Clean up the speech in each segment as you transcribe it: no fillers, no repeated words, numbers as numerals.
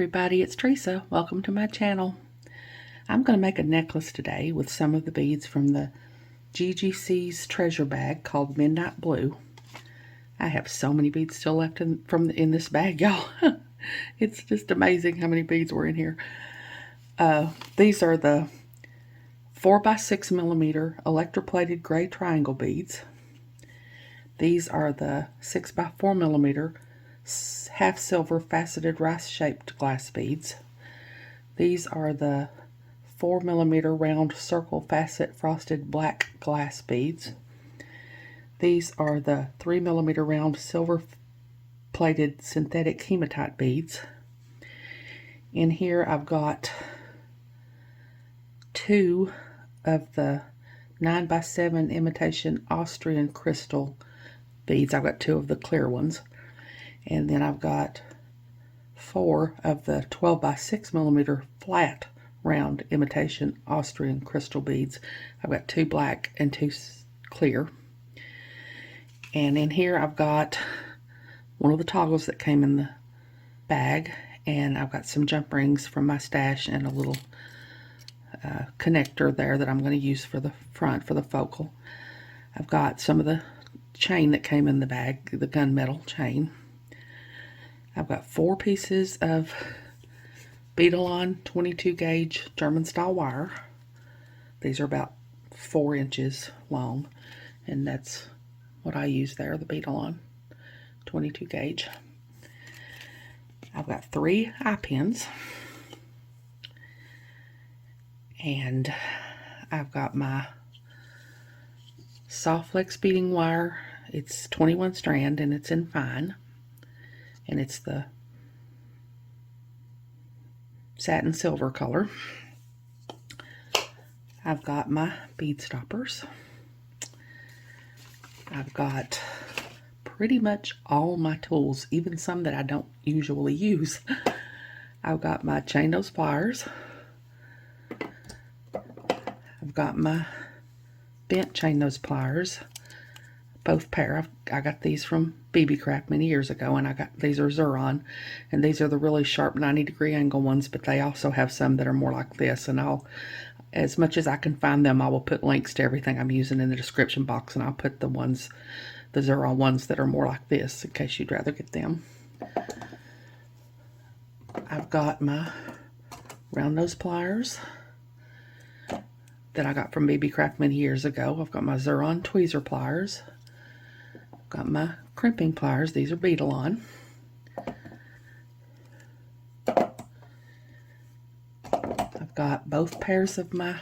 everybody, it's Teresa. Welcome to my channel. I'm going to make a necklace today with some of the beads from the GGC's treasure bag called Midnight Blue. I have so many beads still left in this bag, y'all. It's just amazing how many beads were in here. These are the 4x6mm electroplated gray triangle beads. These are the 6x4mm half silver faceted rice shaped glass beads. These are the 4mm round circle facet frosted black glass beads. These are the 3mm round silver plated synthetic hematite beads. In here I've got 2 of the 9x7 imitation Austrian crystal beads. I've got 2 of the clear ones. And then I've got 4 of the 12x6mm flat round imitation Austrian crystal beads. I've got 2 black and 2 clear. And in here I've got one of the toggles that came in the bag, and I've got some jump rings from my stash and a little connector there that I'm going to use for the front for the focal. I've got some of the chain that came in the bag, the gunmetal chain. I've got 4 pieces of beadle-on 22 gauge German style wire. These are about 4 inches long, and that's what I use there, the beadle-on 22 gauge. I've got 3 eye pins, and I've got my soft flex beading wire. It's 21 strand and it's in fine, and it's the satin silver color. I've got my bead stoppers. I've got pretty much all my tools, even some that I don't usually use. I've got my chain nose pliers. I've got my bent chain nose pliers, both pair. I got these from BB Craft many years ago, and these are Xuron, and these are the really sharp 90-degree angle ones, but they also have some that are more like this, and as much as I can find them, I will put links to everything I'm using in the description box, and I'll put the Xuron ones that are more like this in case you'd rather get them. I've got my round nose pliers that I got from BB Craft many years ago. I've got my Xuron tweezer pliers. I've got my crimping pliers. These are beadle-on. I've got both pairs of my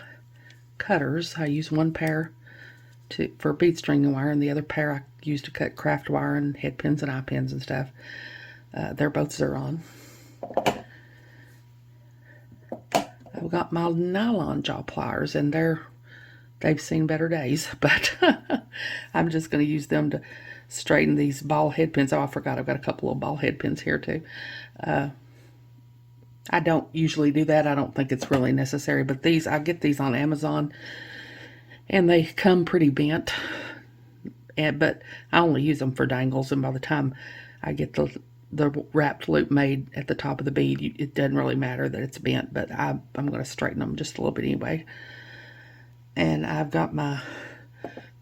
cutters. I use one pair for bead string wire, and the other pair I use to cut craft wire and head pins and eye pins and stuff. They're both Xuron. I've got my nylon jaw pliers, and they've seen better days, but I'm just going to use them to straighten these ball head pins. Oh, I forgot, I've got a couple of ball head pins here too. I don't usually do that. I don't think it's really necessary, but I get these on Amazon, and they come pretty bent, but I only use them for dangles, and by the time I get the wrapped loop made at the top of the bead, it doesn't really matter that it's bent, but I'm going to straighten them just a little bit anyway. And I've got my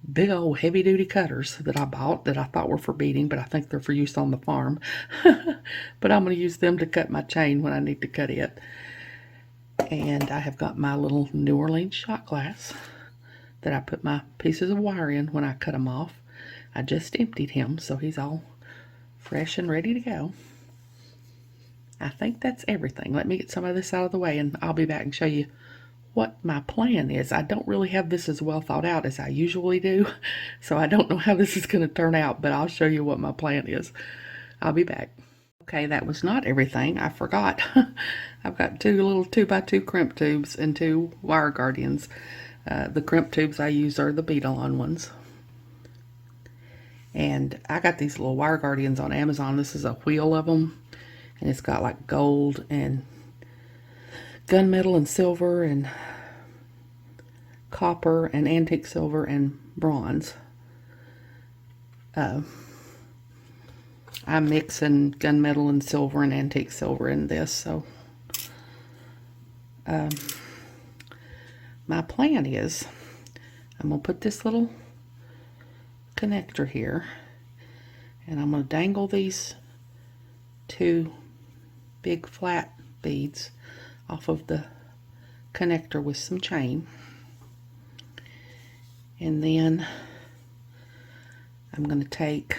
big old heavy duty cutters that I bought that I thought were for beading, but I think they're for use on the farm. But I'm going to use them to cut my chain when I need to cut it. And I have got my little New Orleans shot glass that I put my pieces of wire in when I cut them off. I just emptied him, so he's all fresh and ready to go. I think that's everything. Let me get some of this out of the way, and I'll be back and show you what my plan is. I don't really have this as well thought out as I usually do, so I don't know how this is going to turn out, but I'll show you what my plan is. I'll be back. Okay, that was not everything. I forgot. I've got 2 little 2x2 crimp tubes and 2 wire guardians. The crimp tubes I use are the beadle-on ones. And I got these little wire guardians on Amazon. This is a wheel of them, and it's got like gold and gunmetal and silver and copper and antique silver and bronze. I'm mixing gunmetal and silver and antique silver in this, so my plan is I'm going to put this little connector here, and I'm going to dangle these two big flat beads off of the connector with some chain, and then I'm going to take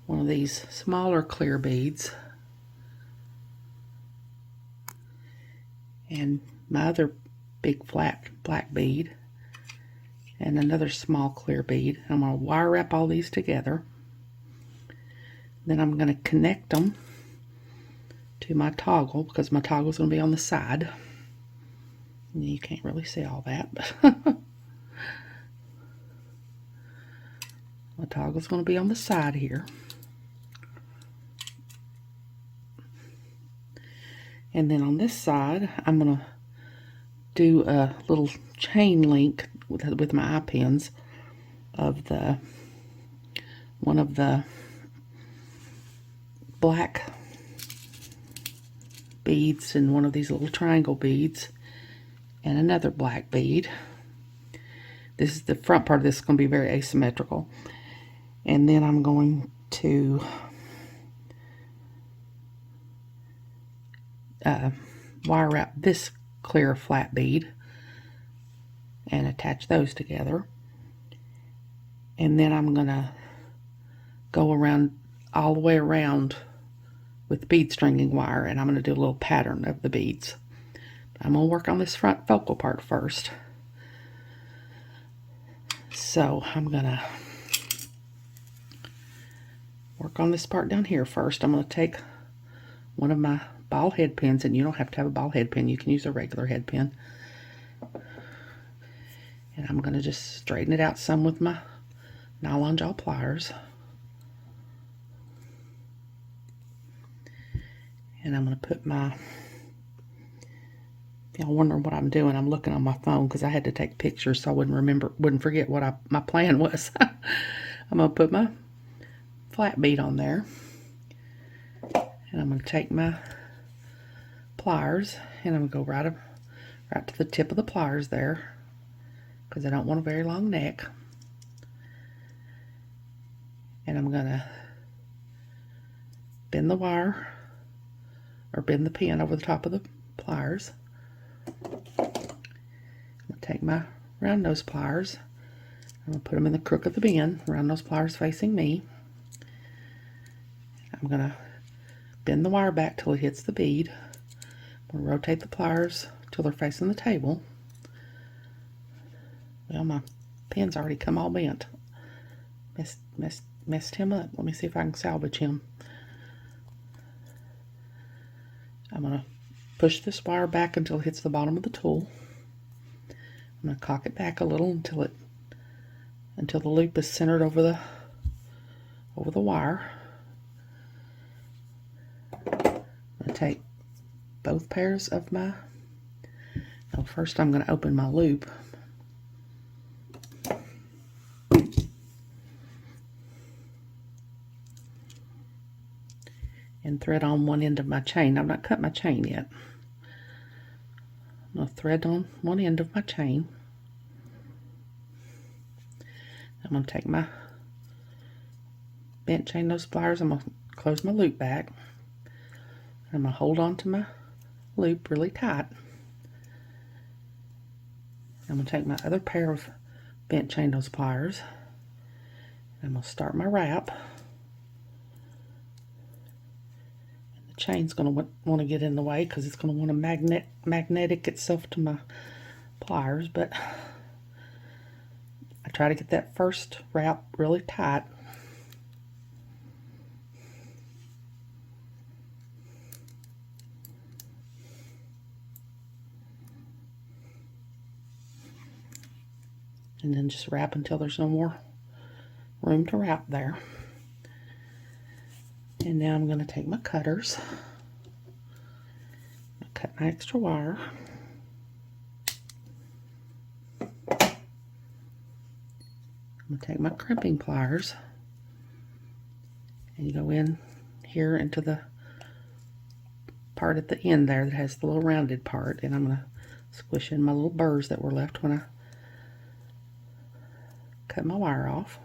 one of these smaller clear beads and my other big flat black bead and another small clear bead. I'm going to wire wrap all these together. Then I'm going to connect them to my toggle, because my toggle is going to be on the side. You can't really see all that, but my toggle is going to be on the side here. And then on this side, I'm going to do a little chain link with my eye pins of one of the black beads and one of these little triangle beads and another black bead. This is the front part of this is going to be very asymmetrical. And then I'm going to wire wrap this clear flat bead and attach those together. And then I'm going to go around all the way around with bead stringing wire, and I'm going to do a little pattern of the beads. I'm going to work on this front focal part first. So I'm going to work on this part down here first. I'm going to take one of my ball head pins, and you don't have to have a ball head pin, you can use a regular head pin. And I'm going to just straighten it out some with my nylon jaw pliers. And I'm going to put my, y'all wondering what I'm doing, I'm looking on my phone because I had to take pictures so I wouldn't forget what my plan was. I'm going to put my flat bead on there, and I'm going to take my pliers and I'm going to go right to the tip of the pliers there, because I don't want a very long neck. And I'm going to bend the wire, or bend the pin over the top of the pliers. I'm going to take my round nose pliers, I'm going to put them in the crook of the bend, round nose pliers facing me. I'm going to bend the wire back till it hits the bead. I'm going to rotate the pliers till they're facing the table. Well, my pin's already come all bent. Messed him up. Let me see if I can salvage him. I'm going to push this wire back until it hits the bottom of the tool. I'm going to cock it back a little until the loop is centered over the wire. I'm going to take both pairs of first I'm going to open my loop. And thread on one end of my chain. I've not cut my chain yet. I'm going to thread on one end of my chain. I'm going to take my bent chain nose pliers. I'm going to close my loop back. I'm going to hold on to my loop really tight. I'm going to take my other pair of bent chain nose pliers. I'm going to start my wrap. The chain's going to want to get in the way because it's going to want to magnetic itself to my pliers, but I try to get that first wrap really tight. And then just wrap until there's no more room to wrap there. And now I'm going to take my cutters, cut my extra wire. I'm going to take my crimping pliers And you go in here into the part at the end there that has the little rounded part, and I'm going to squish in my little burrs that were left when I cut my wire off.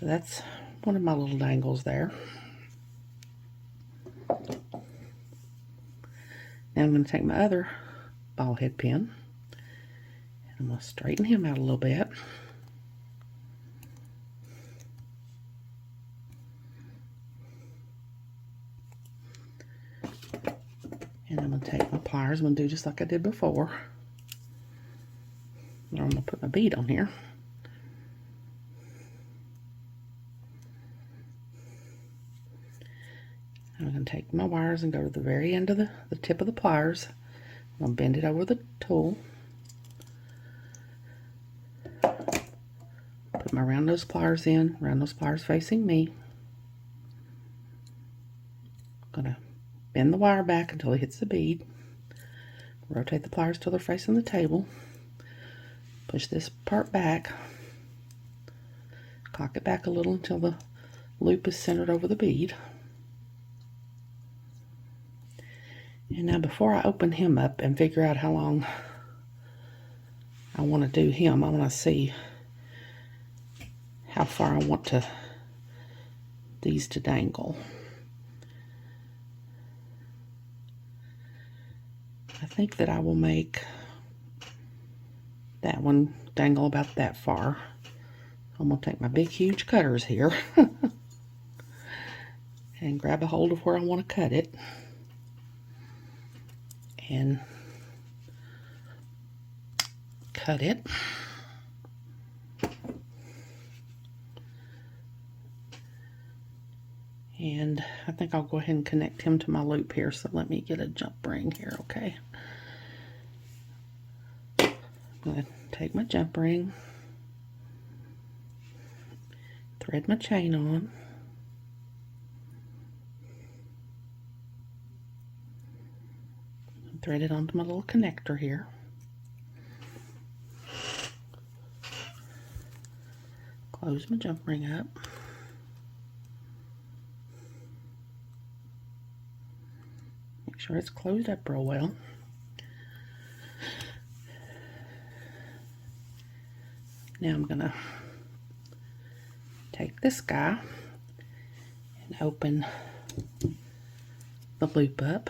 So that's one of my little dangles there. Now I'm going to take my other ball head pin, and I'm going to straighten him out a little bit. And I'm going to take my pliers. I'm going to do just like I did before. Now I'm going to put my bead on here. I'm going to take my wires and go to the very end of the tip of the pliers. I'm going to bend it over the tool. Put my round nose pliers in, round nose pliers facing me. I'm going to bend the wire back until it hits the bead. Rotate the pliers till they're facing the table. Push this part back. Cock it back a little until the loop is centered over the bead. And now before I open him up and figure out how long I want to do him, I want to see how far I want these to dangle. I think that I will make that one dangle about that far. I'm going to take my big huge cutters here and grab a hold of where I want to cut it and cut it. And I think I'll go ahead and connect him to my loop here, so let me get a jump ring here, okay? I'm going to take my jump ring, thread my chain on, thread it onto my little connector here. Close my jump ring up. Make sure it's closed up real well. Now I'm going to take this guy and open the loop up.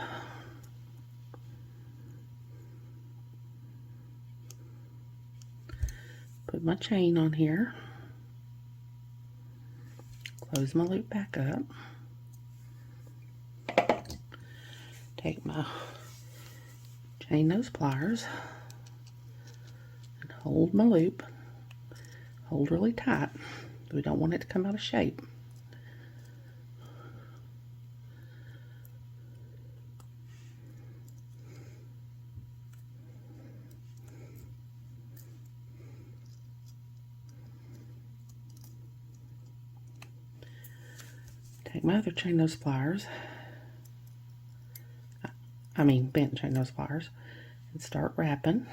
Put my chain on here. Close my loop back up. Take my chain nose pliers and hold my loop. Hold really tight. We don't want it to come out of shape. Take my other chain nose pliers, bent chain nose pliers, and start wrapping.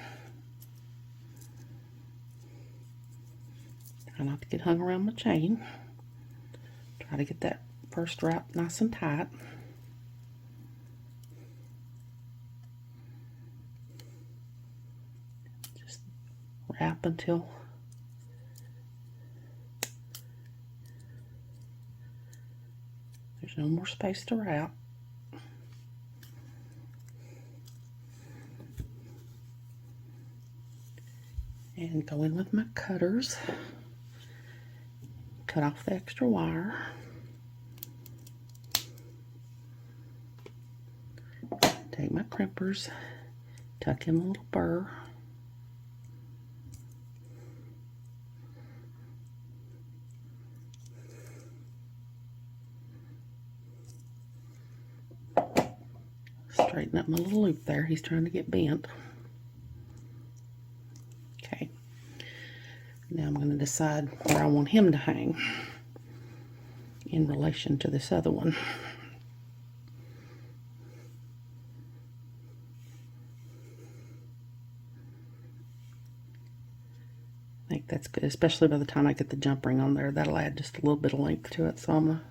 Try not to get hung around my chain. Try to get that first wrap nice and tight. Just wrap until there's no more space to wrap. And go in with my cutters. Cut off the extra wire. Take my crimpers, tuck in a little burr. Straighten up my little loop there. He's trying to get bent. Okay. Now I'm going to decide where I want him to hang in relation to this other one. think that's good, especially by the time I get the jump ring on there. That'll add just a little bit of length to it. So I'm going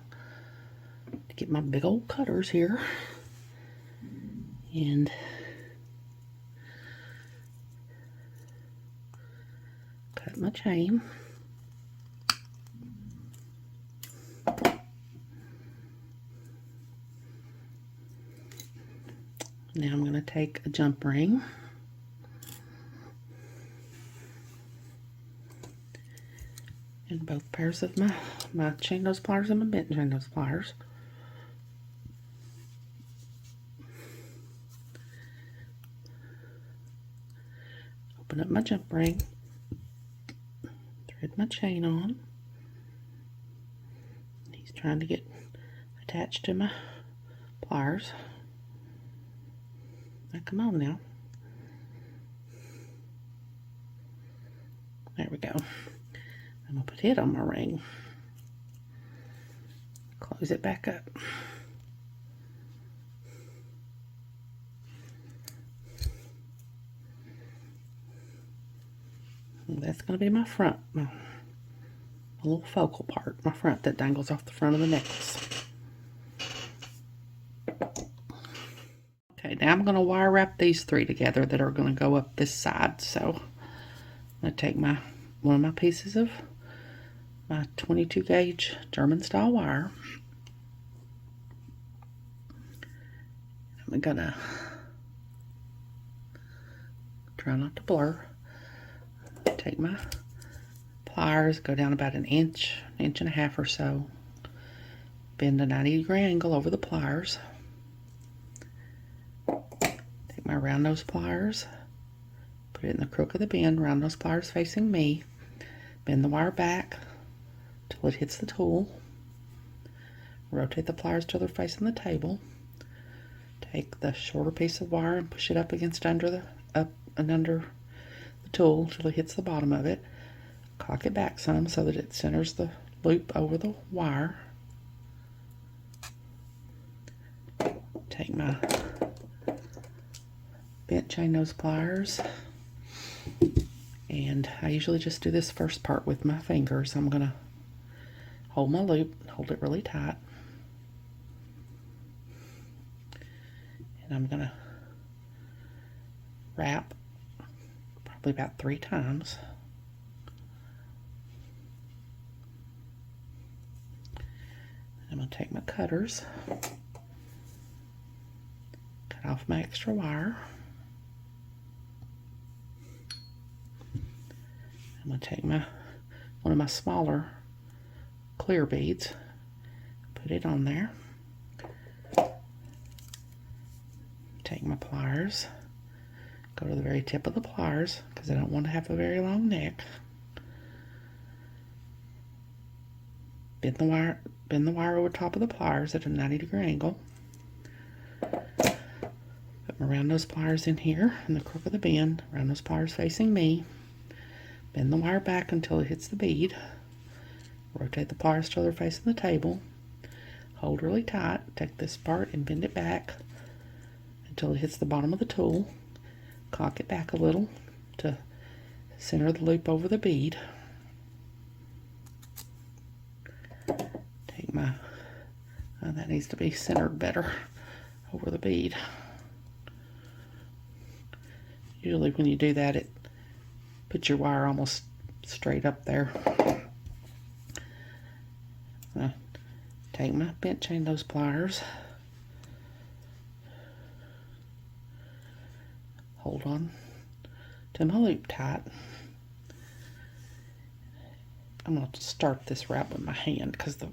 to get my big old cutters here and cut my chain. Now I'm going to take a jump ring and both pairs of my chain nose pliers and my bent chain nose pliers. Open up my jump ring, thread my chain on. He's trying to get attached to my pliers. Now come on now. There we go. I'm going to put it on my ring. Close it back up. And that's going to be my front, my little focal part, my front that dangles off the front of the necklace. Okay, now I'm going to wire wrap these three together that are going to go up this side. So I'm going to take one of my pieces of my 22 gauge German style wire. I'm going to try not to blur. Take my pliers, go down about an inch and a half or so. Bend a 90-degree angle over the pliers. Take my round nose pliers, put it in the crook of the bend, round nose pliers facing me. Bend the wire back till it hits the tool. Rotate the pliers till they're facing the table. Take the shorter piece of wire and push it up under the tool till it hits the bottom of it. Cock it back some so that it centers the loop over the wire. Take my bent chain nose pliers, and I usually just do this first part with my fingers. I'm going to hold my loop, hold it really tight, and I'm going to wrap probably about 3 times. I'm going to take my cutters, cut off my extra wire. I'm going to take one of my smaller clear beads, put it on there. Take my pliers, go to the very tip of the pliers because I don't want to have a very long neck. Bend the wire over top of the pliers at a 90-degree angle. Put my round nose pliers in here in the crook of the bend, round nose pliers facing me. Bend the wire back until it hits the bead. Rotate the pliers till they're facing the table. Hold really tight. Take this part and bend it back until it hits the bottom of the tool. Cock it back a little to center the loop over the bead. Take that needs to be centered better over the bead. Usually when you do that, it puts your wire almost straight up there. Take my bent chain nose pliers, hold on to my loop tight. I'm going to start this wrap with my hand because the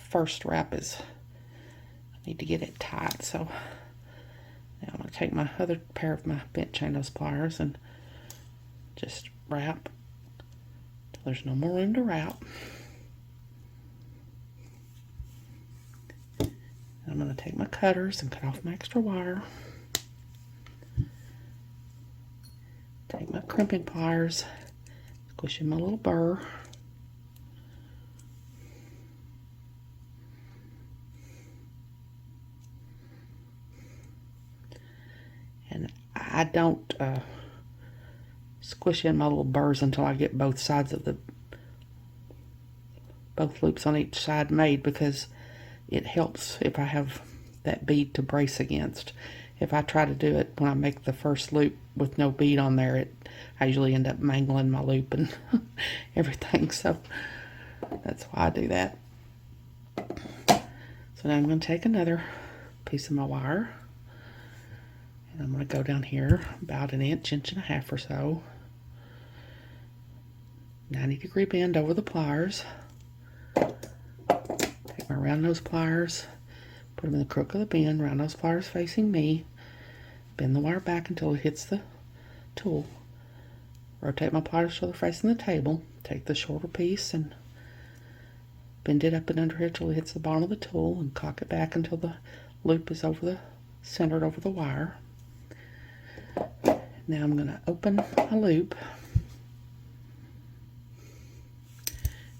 first wrap I need to get it tight. So now I'm going to take my other pair of my bent chain nose pliers and just wrap till there's no more room to wrap. I'm going to take my cutters and cut off my extra wire. Take my crimping pliers, squish in my little burr. And I don't squish in my little burrs until I get both sides of both loops on each side made, because it helps if I have that bead to brace against. If I try to do it when I make the first loop with no bead on there, I usually end up mangling my loop and everything, so that's why I do that. So now I'm going to take another piece of my wire, and I'm going to go down here about an inch, inch and a half or so, 90-degree bend over the pliers. Take my round nose pliers, put them in the crook of the bend, round nose pliers facing me, bend the wire back until it hits the tool, rotate my pliers so they're facing the table, take the shorter piece and bend it up and under here till it hits the bottom of the tool, and cock it back until the loop is centered over the wire. Now I'm going to open a loop.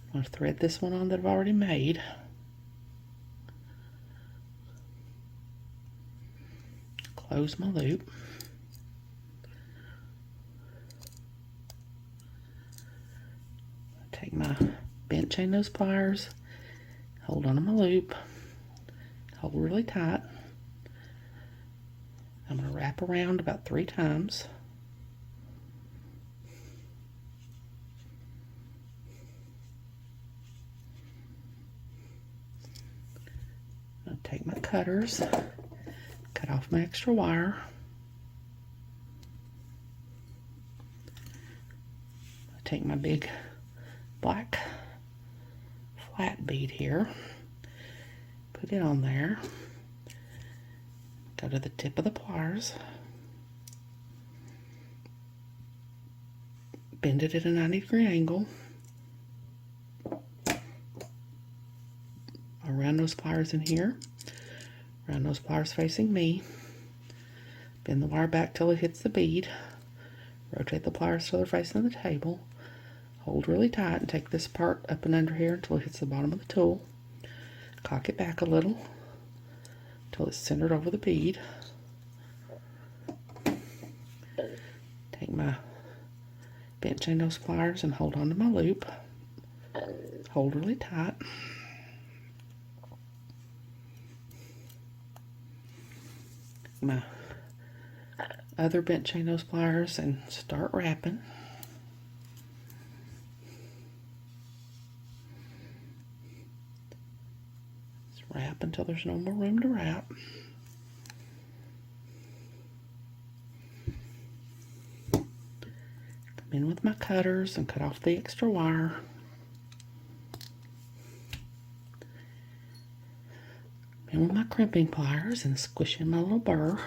I'm going to thread this one on that I've already made. Close my loop. Take my bent chain nose pliers, hold on to my loop, hold really tight. I'm going to wrap around about 3 times. I'll take my cutters, cut off my extra wire. I'll take my big black flat bead here, put it on there, go to the tip of the pliers, bend it at a 90-degree angle, around those pliers in here, around those pliers facing me, bend the wire back till it hits the bead, rotate the pliers till they're facing the table, hold really tight and take this part up and under here until it hits the bottom of the tool. Cock it back a little until it's centered over the bead. Take my bent chain nose pliers and hold on to my loop. Hold really tight. My other bent chain nose pliers and start wrapping. Wrap until there's no more room to wrap. Come in with my cutters and cut off the extra wire. Come in with my crimping pliers and squish in my little burr.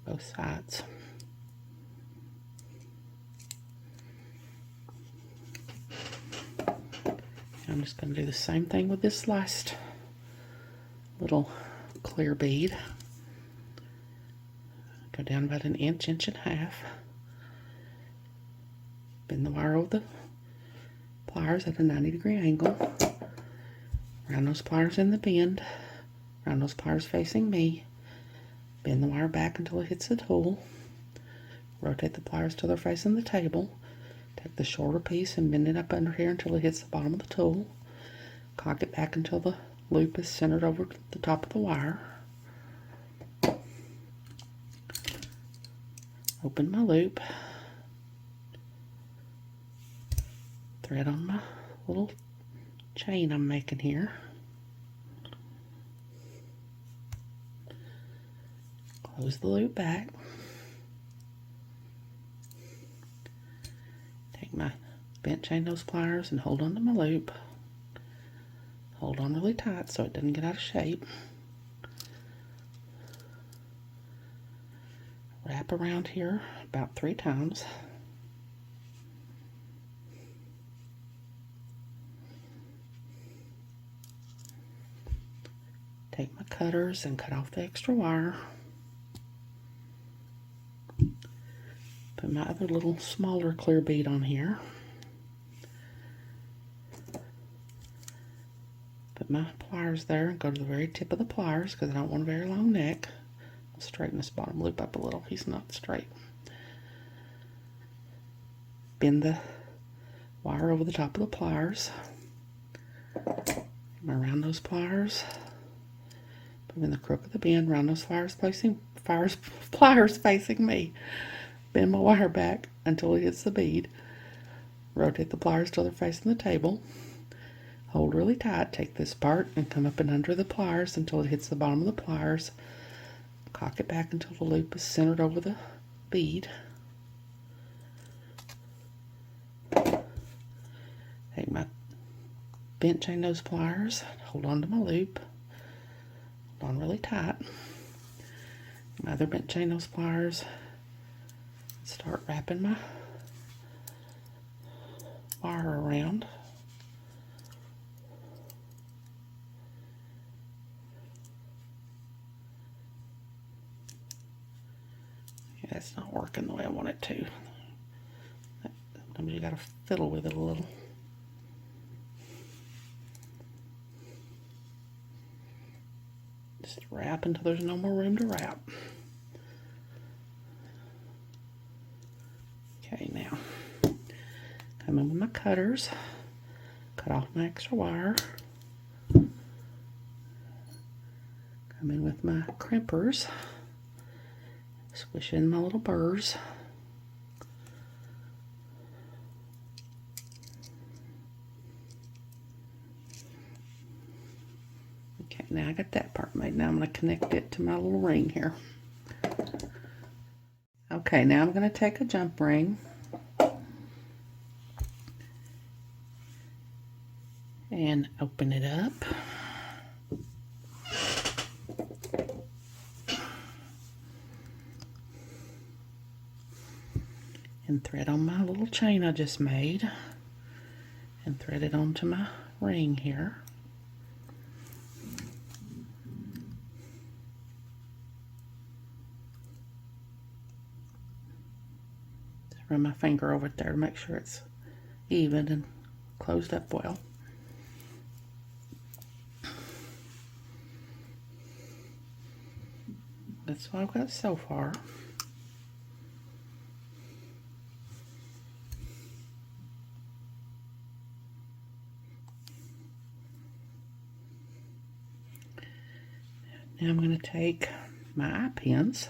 Both sides. I'm just going to do the same thing with this last little clear bead. Go down about an inch, inch and a half. Bend the wire over the pliers at a 90-degree angle. Round those pliers in the bend. Round those pliers facing me. Bend the wire back until it hits the tool. Rotate the pliers till they're facing the table. Take the shorter piece and bend it up under here until it hits the bottom of the tool. Cock it back until the loop is centered over the top of the wire. Open my loop. Thread on my little chain I'm making here. Close the loop back. My bent chain nose pliers and hold on to my loop. Hold on really tight so it doesn't get out of shape. Wrap around here about 3 times. Take my cutters and cut off the extra wire. Put my other little smaller clear bead on here. Put my pliers there and go to the very tip of the pliers because I don't want a very long neck. I'll straighten this bottom loop up a little. He's not straight. Bend the wire over the top of the pliers. Around those pliers. Put them in the crook of the bend. Around those pliers facing me. Bend my wire back until it hits the bead. Rotate the pliers till they're facing the table. Hold really tight. Take this part and come up and under the pliers until it hits the bottom of the pliers. Cock it back until the loop is centered over the bead. Take my bent chain nose pliers, hold on to my loop, hold on really tight. My other bent chain nose pliers, start wrapping my wire around. Yeah, it's not working the way I want it to. Sometimes you gotta fiddle with it a little. Just wrap until there's no more room to wrap. Okay, now come in with my cutters, cut off my extra wire, come in with my crimpers, squish in my little burrs. Okay, now I got that part made. Now I'm going to connect it to my little ring here. Okay, now I'm going to take a jump ring and open it up. And thread on my little chain I just made and thread it onto my ring here. Just run my finger over it there to make sure it's even and closed up well. That's what I've got so far. Now I'm going to take my eye pins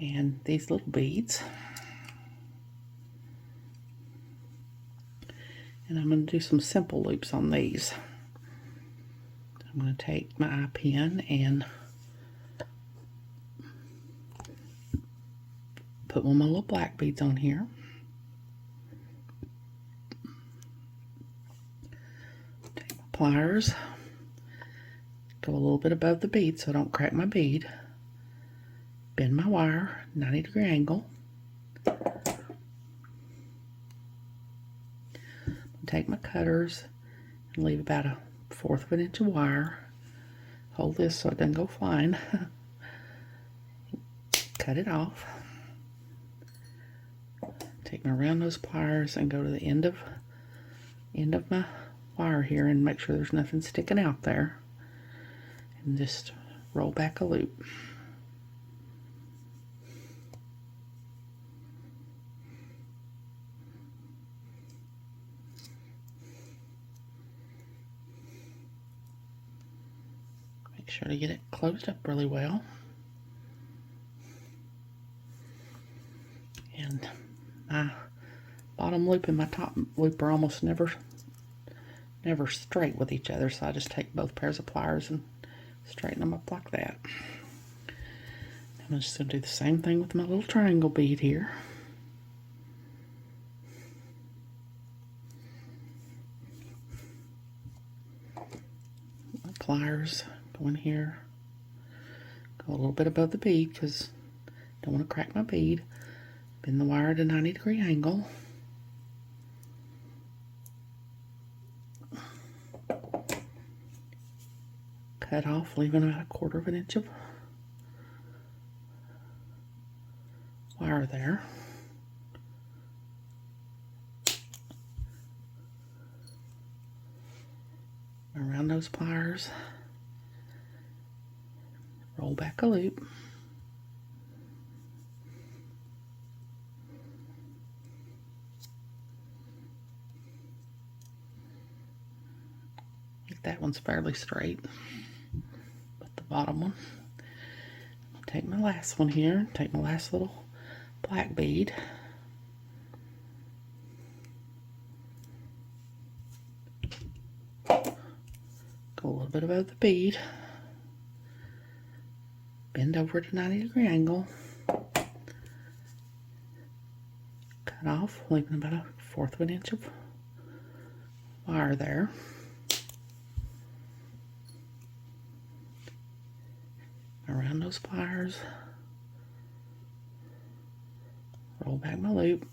and these little beads, and I'm going to do some simple loops on these. I'm going to take my eye pin and put one of my little black beads on here. Take my pliers, go a little bit above the bead so I don't crack my bead. Bend my wire, 90-degree angle. Take my cutters and leave about 1/4 of an inch of wire. Hold this so it doesn't go flying. Cut it off. Take my round nose pliers and go to the end of my wire here and make sure there's nothing sticking out there. And just roll back a loop. Make sure to get it closed up really well. And my bottom loop and my top loop are almost never straight with each other, so I just take both pairs of pliers and straighten them up like that. I'm just going to do the same thing with my little triangle bead here. My pliers go in here, go a little bit above the bead because I don't want to crack my bead. Bend the wire at a 90-degree angle. Cut off, leaving about 1/4 of an inch of wire there. Around those pliers, roll back a loop. That one's fairly straight, but the bottom one. Take my last one here, take my last little black bead. Go a little bit above the bead. Bend over at a 90-degree angle. Cut off, leaving about 1/4 of an inch of wire there. Around those pliers, roll back my loop.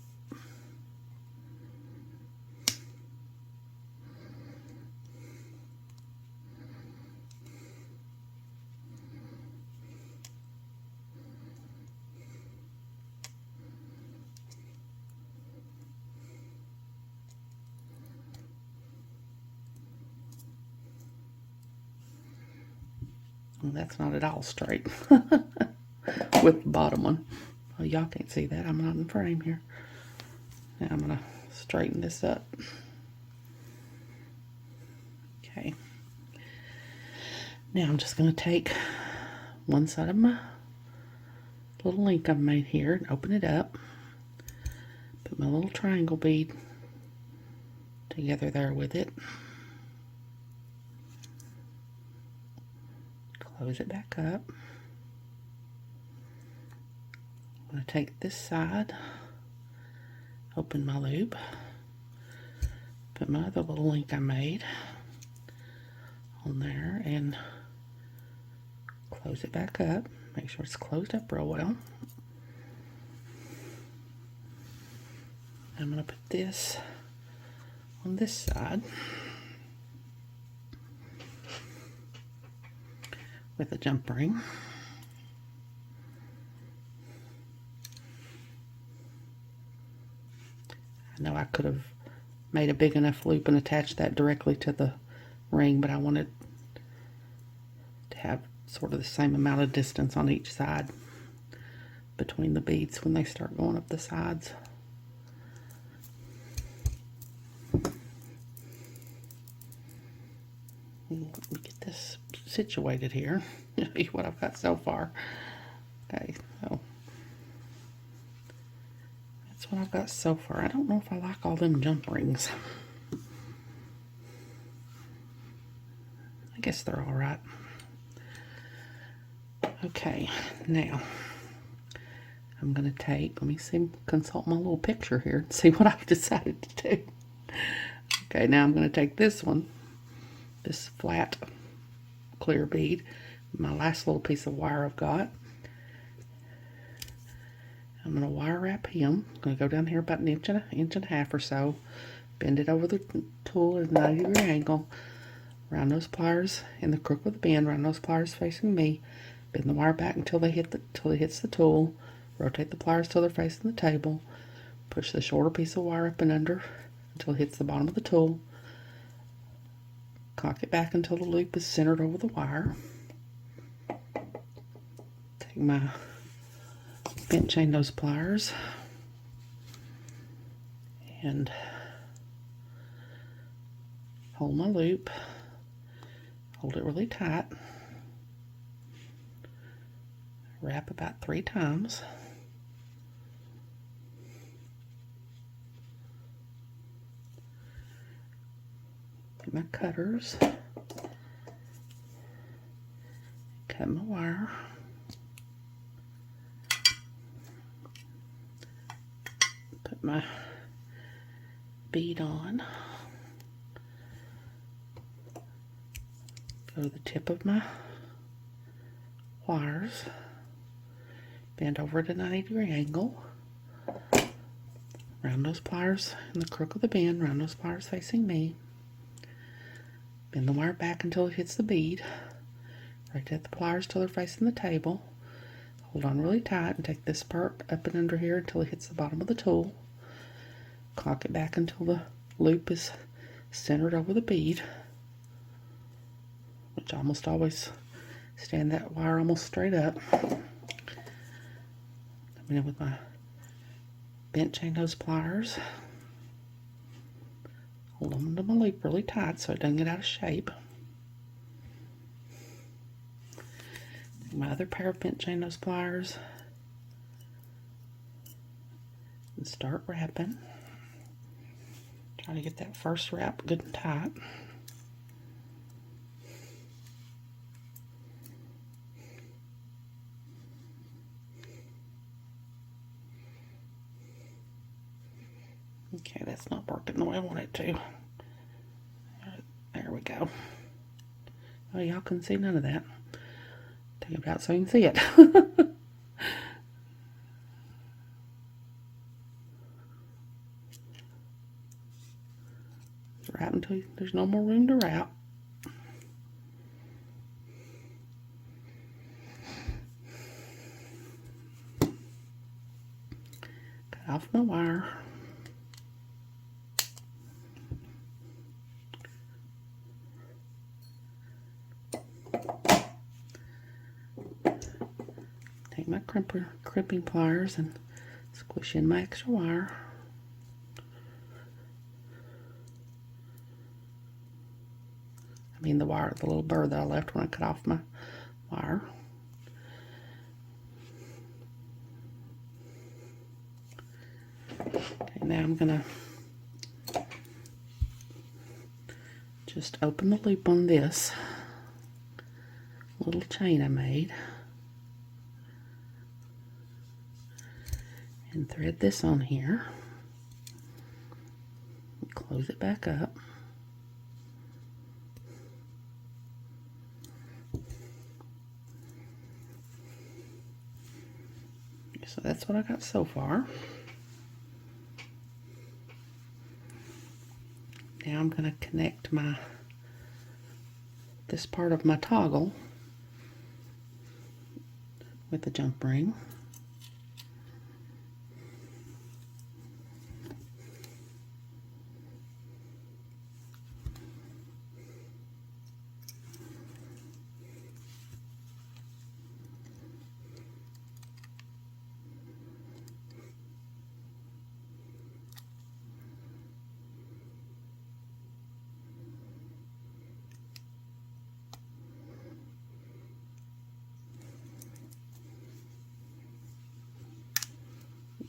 Well, that's not at all straight with the bottom one. Well, y'all can't see that. I'm not in frame here. Now I'm going to straighten this up. Okay. Now I'm just going to take one side of my little link I've made here and open it up. Put my little triangle bead together there with it. Close it back up. I'm going to take this side, open my loop, put my other little link I made on there and close it back up. Make sure it's closed up real well. I'm going to put this on this side with a jump ring. I know I could have made a big enough loop and attached that directly to the ring, but I wanted to have sort of the same amount of distance on each side between the beads when they start going up the sides. Let me get this situated here. Show you what I've got so far. Okay, so that's what I've got so far. I don't know if I like all them jump rings. I guess they're all right. Okay, now I'm going to take, let me see, consult my little picture here and see what I've decided to do. Okay, now I'm going to take this one, this flat clear bead, my last little piece of wire I've got. I'm going to wire wrap him. I'm going to go down here about an inch and a half or so, bend it over the tool at a 90-degree angle, round those pliers in the crook of the bend, round those pliers facing me, bend the wire back until it hits the tool, rotate the pliers till they're facing the table, push the shorter piece of wire up and under until it hits the bottom of the tool, cock it back until the loop is centered over the wire. Take my bent chain those pliers and hold my loop, hold it really tight, wrap about 3 times. Get my cutters, cut my wire, put my bead on, go to the tip of my wires, bend over at a 90-degree angle, round those pliers in the crook of the bend, round those pliers facing me, bend the wire back until it hits the bead, rotate the pliers till they're facing the table, hold on really tight and take this part up and under here until it hits the bottom of the tool, cock it back until the loop is centered over the bead, which I almost always stand that wire almost straight up. Coming in with my bent chain nose pliers. Hold on to my loop really tight so it doesn't get out of shape. Take my other pair of bent chain nose pliers and start wrapping. Try to get that first wrap good and tight. Okay, that's not working the way I want it to. There we go. Oh, y'all can see none of that. Take it out so you can see it. Wrap until there's no more room to wrap. Cut off my wire. Take my crimping pliers and squish in my extra wire. I mean the wire, the little burr that I left when I cut off my wire. Okay, now I'm gonna just open the loop on this little chain I made. And thread this on here. Close it back up. So that's what I got so far. Now I'm going to connect this part of my toggle with the jump ring.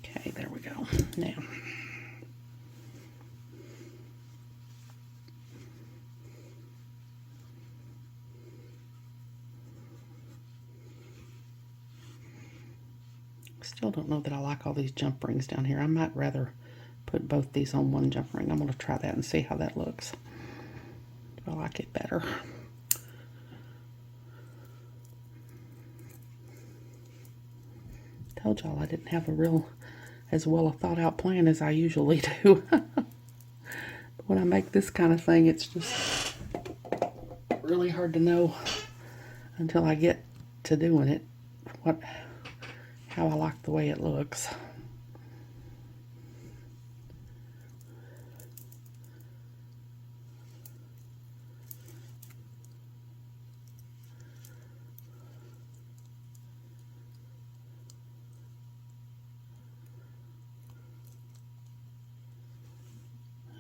Okay, there we go. Now, still don't know that I like all these jump rings down here. I might rather put both these on one jump ring. I'm going to try that and see how that looks. I like it better. Told y'all I didn't have as well a thought out plan as I usually do. But when I make this kind of thing, it's just really hard to know until I get to doing it how I like the way it looks.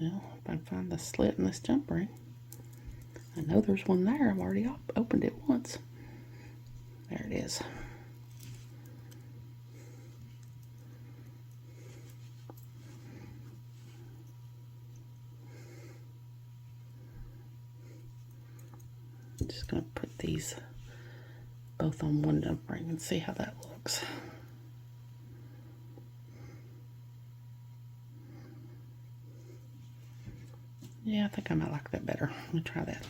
Well, if I can find the slit in this jump ring. I know there's one there. I've already opened it once. There it is. I'm just going to put these both on one jump ring and see how that looks. Yeah, I think I might like that better. Let me try that.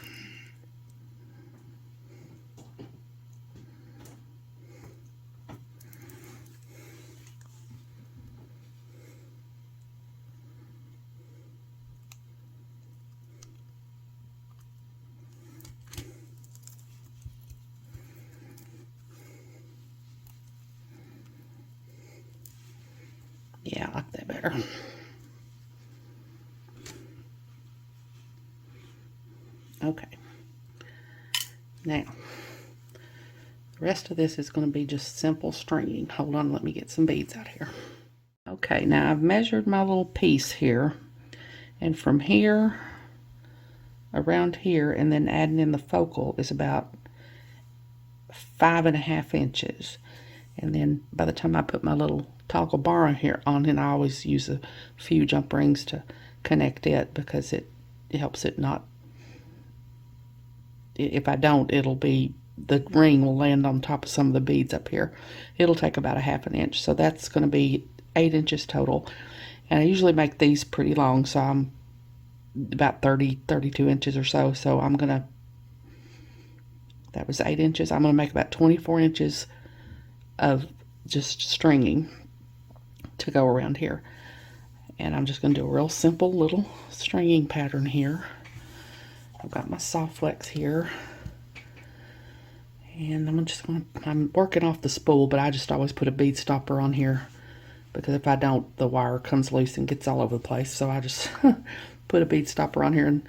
Yeah, I like that better. Okay. Now, the rest of this is going to be just simple stringing. Hold on, let me get some beads out here. Okay, now I've measured my little piece here, and from here around here and then adding in the focal is about 5.5 inches. And then by the time I put my little toggle bar on here on, and I always use a few jump rings to connect it because it helps it not, if I don't, it'll be, the ring will land on top of some of the beads up here. It'll take about 1/2 inch, so that's going to be 8 inches total. And I usually make these pretty long, so I'm about 32 inches or so. So I'm gonna, that was 8 inches. I'm gonna make about 24 inches of just stringing to go around here. And I'm just gonna do a real simple little stringing pattern here. I've got my soft flex here. And I'm working off the spool, but I just always put a bead stopper on here because if I don't, the wire comes loose and gets all over the place. So I just put a bead stopper on here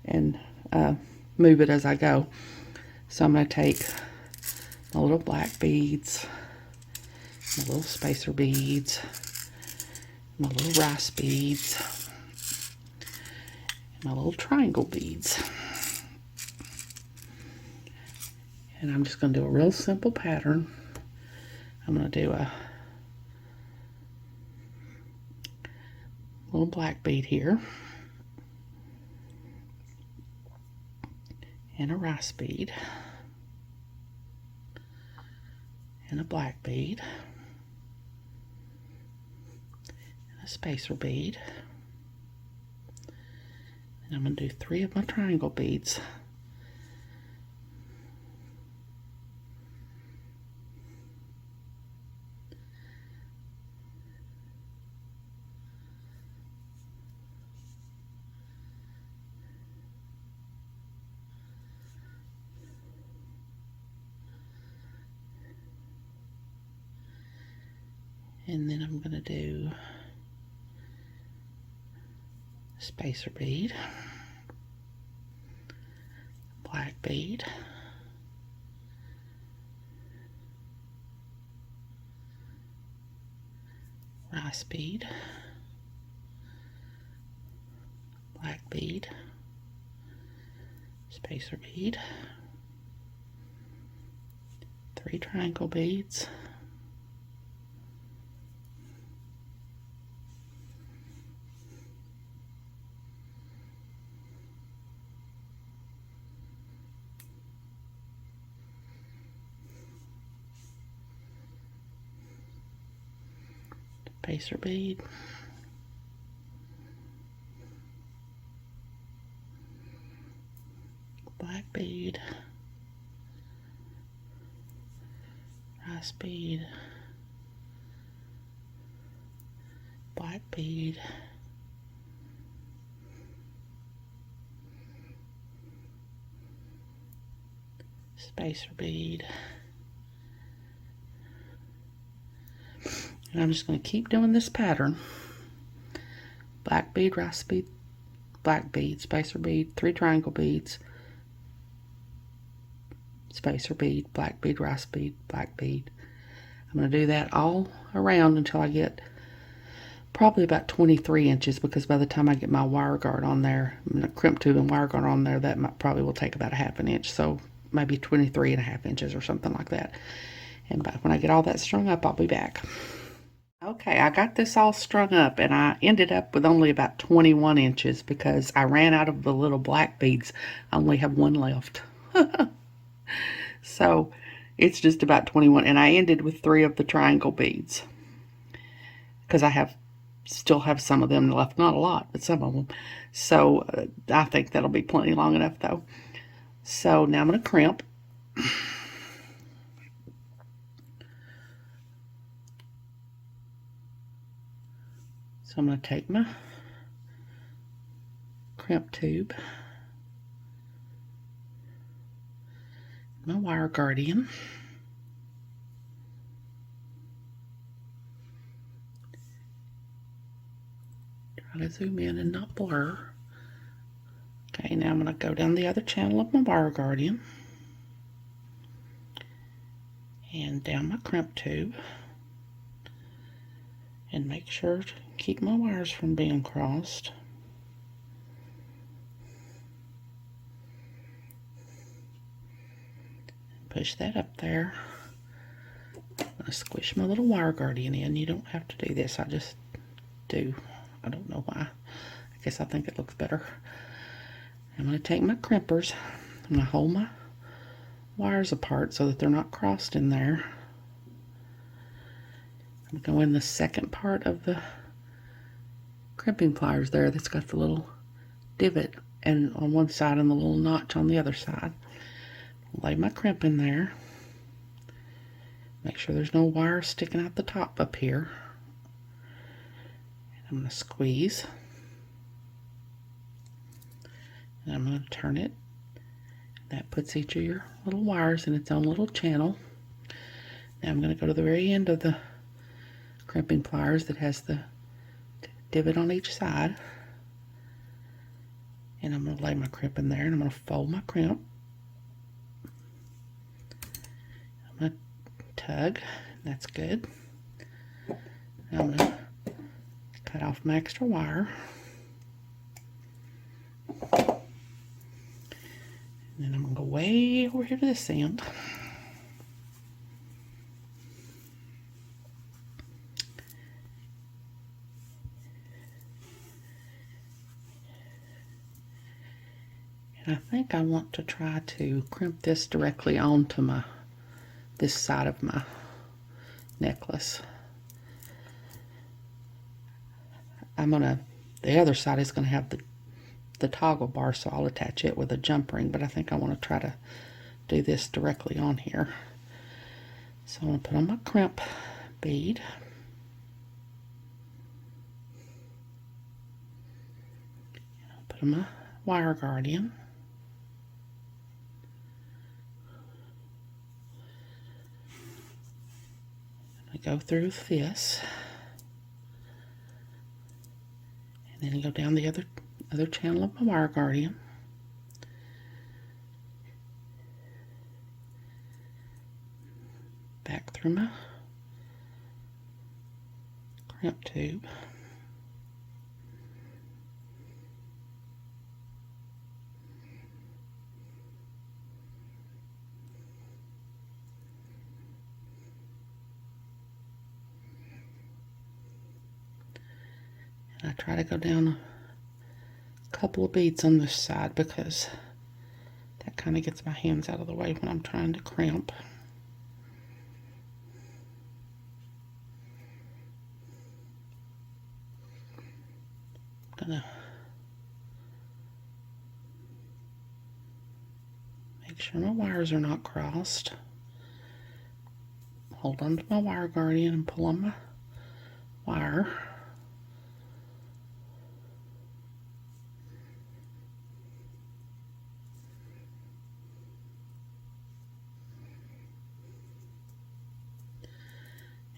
and move it as I go. So I'm going to take my little black beads, my little spacer beads, my little rice beads, and my little triangle beads. And I'm just going to do a real simple pattern. I'm going to do a little black bead here, and a rice bead, and a black bead, and a spacer bead. And I'm going to do 3 of my triangle beads. And then I'm going to do a spacer bead, black bead, rice bead, black bead, spacer bead, 3 triangle beads, spacer bead, black bead, rice bead, black bead, spacer bead. And I'm just going to keep doing this pattern. Black bead, rice bead, black bead, spacer bead, 3 triangle beads, spacer bead, black bead, rice bead, black bead. I'm going to do that all around until I get probably about 23 inches, because by the time I get my wire guard on there, a crimp tube and wire guard on there, that probably will take about 1/2 inch. So maybe 23.5 inches or something like that. And when I get all that strung up, I'll be back. Okay, I got this all strung up, and I ended up with only about 21 inches because I ran out of the little black beads. I only have 1 left. So it's just about 21, and I ended with 3 of the triangle beads because I still have some of them left. Not a lot, but some of them. So I think that'll be plenty long enough though. So now I'm going to crimp. So I'm going to take my crimp tube, my wire guardian, try to zoom in and not blur. Okay, now I'm going to go down the other channel of my wire guardian. and down my crimp tube, and make sure to keep my wires from being crossed. Push that up there. I'm going to squish my little wire guardian in. You don't have to do this, I just do. I don't know why. I guess I think it looks better. I'm going to take my crimpers. I'm going to hold my wires apart so that they're not crossed in there. I'm going to go in the second part of the crimping pliers there that's got the little divot and on one side and the little notch on the other side. Lay my crimp in there. Make sure there's no wire sticking out the top up here. And I'm going to squeeze. And I'm going to turn it. That puts each of your little wires in its own little channel. Now I'm going to go to the very end of the crimping pliers that has the divot on each side. And I'm going to lay my crimp in there and I'm going to fold my crimp. I'm going to tug. That's good. Now I'm going to cut off my extra wire. And then I'm going to go way over here to this end. And I think I want to try to crimp this directly onto this side of my necklace. The other side is going to have the toggle bar, so I'll attach it with a jump ring, but I think I want to try to do this directly on here. So I'm going to put on my crimp bead. I'll put on my wire guardian. I go through this. And then go down the other channel of my wire guardian. Back through my crimp tube. And I try to go down a couple of beads on this side because that kind of gets my hands out of the way when I'm trying to crimp. I'm gonna make sure my wires are not crossed. Hold on to my wire guardian and pull on my wire.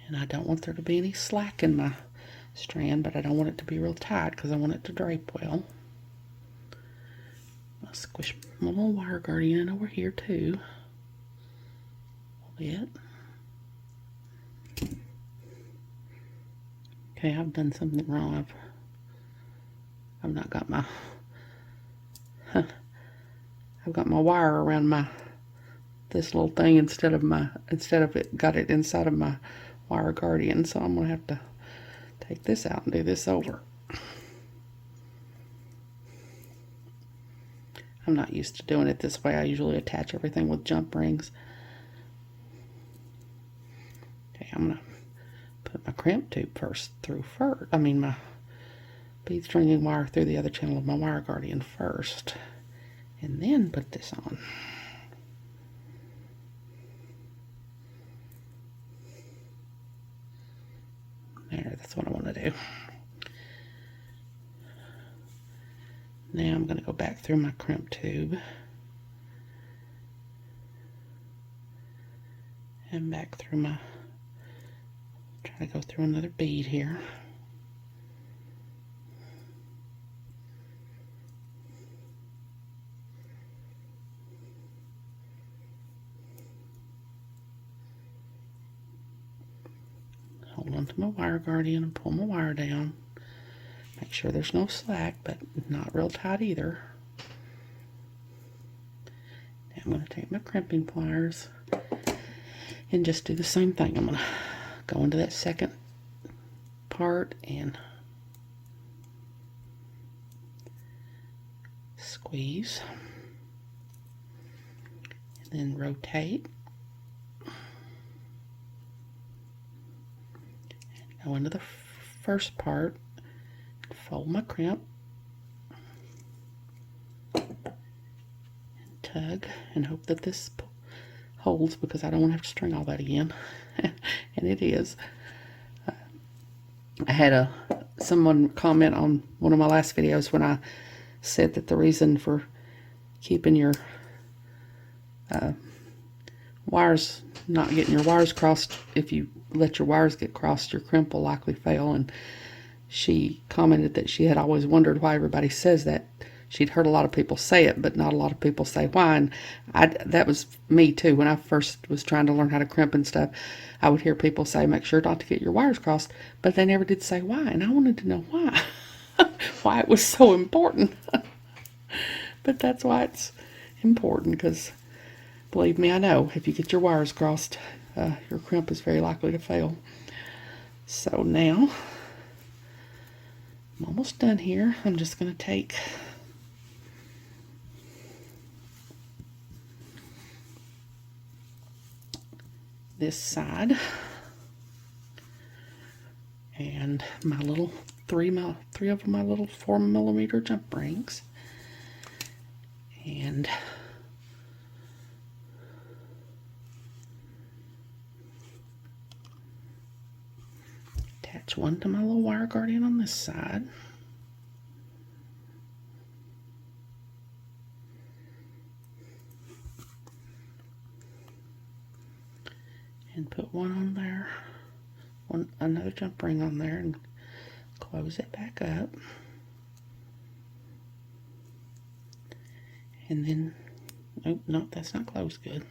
And I don't want there to be any slack in my strand, but I don't want it to be real tight because I want it to drape well. I'll squish my little wire guardian over here too. A little bit. Okay, I've done something wrong. I've not got my I've got my wire around this little thing instead of it got it inside of my wire guardian, so I'm gonna have to take this out and do this over. I'm not used to doing it this way. I usually attach everything with jump rings. Okay, I'm gonna put my crimp tube my bead stringing wire through the other channel of my wire guardian first, and then put this on. There, that's what I want to do. Now I'm going to go back through my crimp tube and back through try to go through another bead here. hold on to my wire guardian and pull my wire down. Make sure there's no slack, but not real tight either. Now I'm going to take my crimping pliers and just do the same thing. I'm going to go into that second part and squeeze, and then rotate, and go into the first part, fold my crimp, and tug, and hope that this holds, because I don't want to have to string all that again. And it is. I had someone comment on one of my last videos when I said that the reason for keeping your wires, not getting your wires crossed, if you let your wires get crossed, your crimp will likely fail. And she commented that she had always wondered why everybody says that. She'd heard a lot of people say it, but not a lot of people say why. And that was me too. When I first was trying to learn how to crimp and stuff, I would hear people say, make sure not to get your wires crossed. But they never did say why. And I wanted to know why. Why it was so important. But that's why it's important, because believe me, I know if you get your wires crossed, your crimp is very likely to fail. So now, I'm almost done here. I'm just going to take this side and my little three of my little 4mm jump rings, and attach one to my little wire guardian on this side, and put one on there, another jump ring on there, and close it back up. And then, oh, no, that's not closed good.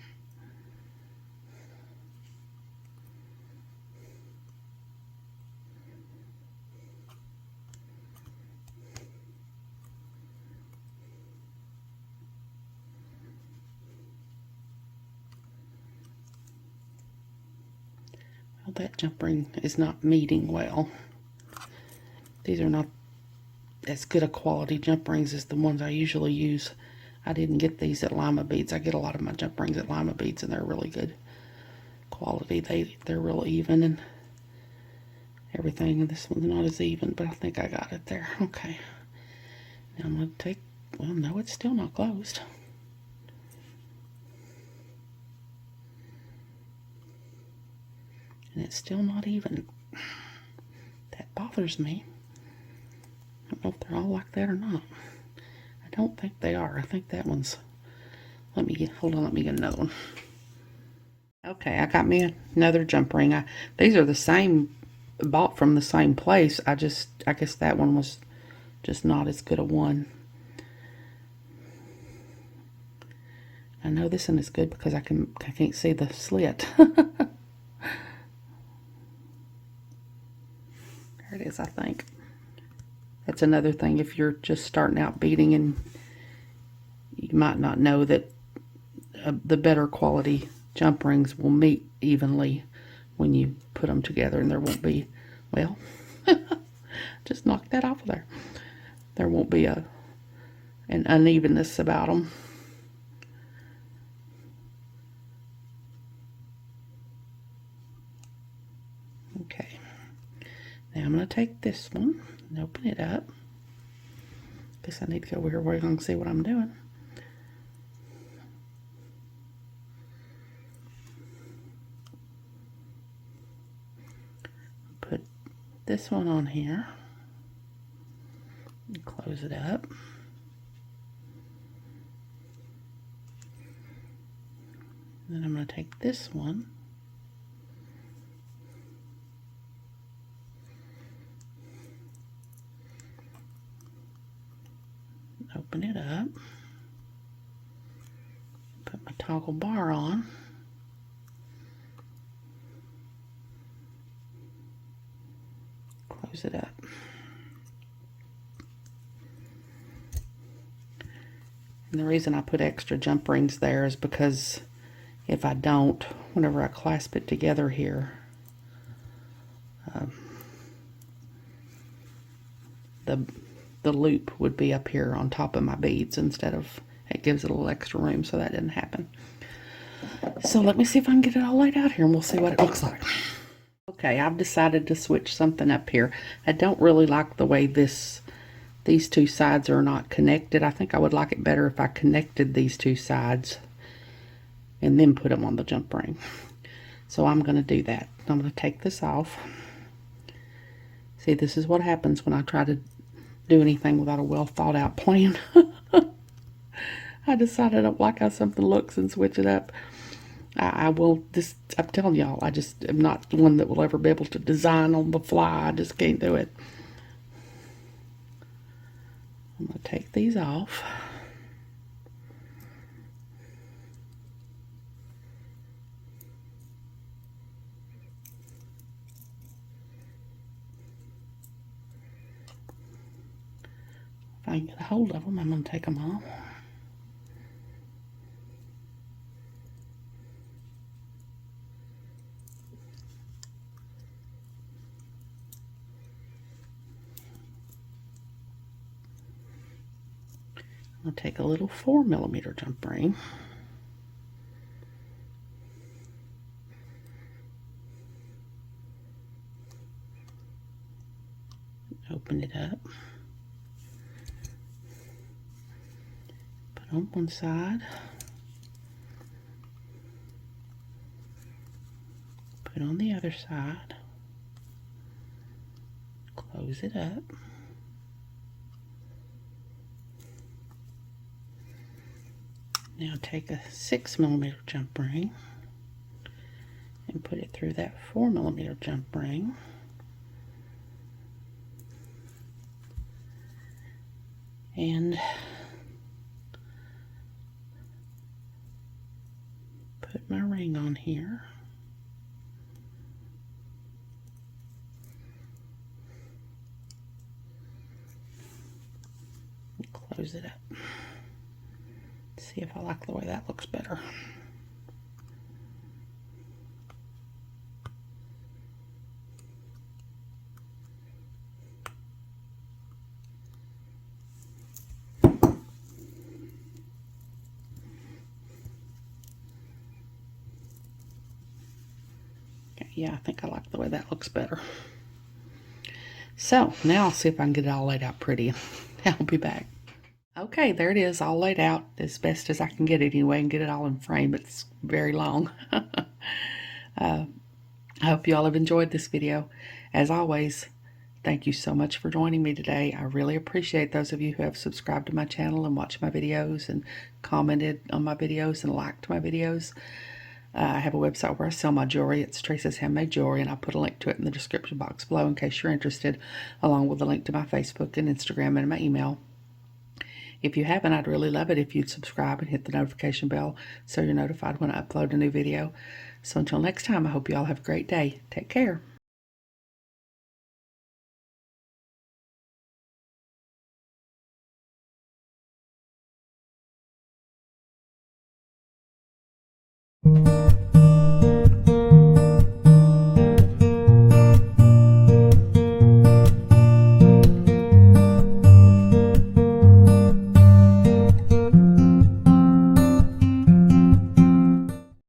Well, that jump ring is not meeting well. These are not as good a quality jump rings as the ones I usually use. I didn't get these at Lima Beads. I get a lot of my jump rings at Lima Beads, and they're really good quality. They're real even and everything. And this one's not as even, but I think I got it there. Okay. Now I'm going to take, well, no, it's still not closed. And it's still not even. That bothers me. I don't know if they're all like that or not. I don't think they are. I think that one's, hold on, let me get another one. Okay, I got me another jump ring. These are the same, bought from the same place. I guess that one was just not as good a one. I know this one is good because I can't see the slit. There it is, I think. That's another thing, if you're just starting out beading and you might not know that the better quality jump rings will meet evenly when you put them together, and there won't be, well, just knock that off of there. There won't be an unevenness about them. Okay, now I'm going to take this one and open it up. Guess I need to go over here where you can see what I'm doing. Put this one on here and close it up. Then I'm going to take this one, open it up, put my toggle bar on, close it up. And the reason I put extra jump rings there is because if I don't, whenever I clasp it together here, the loop would be up here on top of my beads instead of, it gives it a little extra room, so that didn't happen. So let me see if I can get it all laid out here and we'll see what it looks like. Okay, I've decided to switch something up here. I don't really like the way these two sides are not connected. I think I would like it better if I connected these two sides and then put them on the jump ring. So I'm going to do that. I'm going to take this off. See, this is what happens when I try to do anything without a well thought out plan. I decided I don't like how something looks and switch it up. I will just, I'm telling y'all, I just am not one that will ever be able to design on the fly. I just can't do it. I'm going to take these off. If I can get a hold of them, I'm going to take them off. I'm going to take a little 4mm jump ring. Open it up. Put on one side. Put on the other side. Close it up. Now take a 6mm jump ring and put it through that 4mm jump ring. And put my ring on here. Close it up. See if I like the way that looks better. Okay, yeah, I think I like the way that looks better. So now I'll see if I can get it all laid out pretty. I'll be back. Okay, there it is, all laid out as best as I can get it anyway, and get it all in frame. It's very long. I hope you all have enjoyed this video. As always, thank you so much for joining me today. I really appreciate those of you who have subscribed to my channel and watched my videos and commented on my videos and liked my videos. I have a website where I sell my jewelry. It's Teresa's Handmade Jewelry, and I'll put a link to it in the description box below in case you're interested, along with a link to my Facebook and Instagram and my email. If you haven't, I'd really love it if you'd subscribe and hit the notification bell so you're notified when I upload a new video. So until next time, I hope you all have a great day. Take care.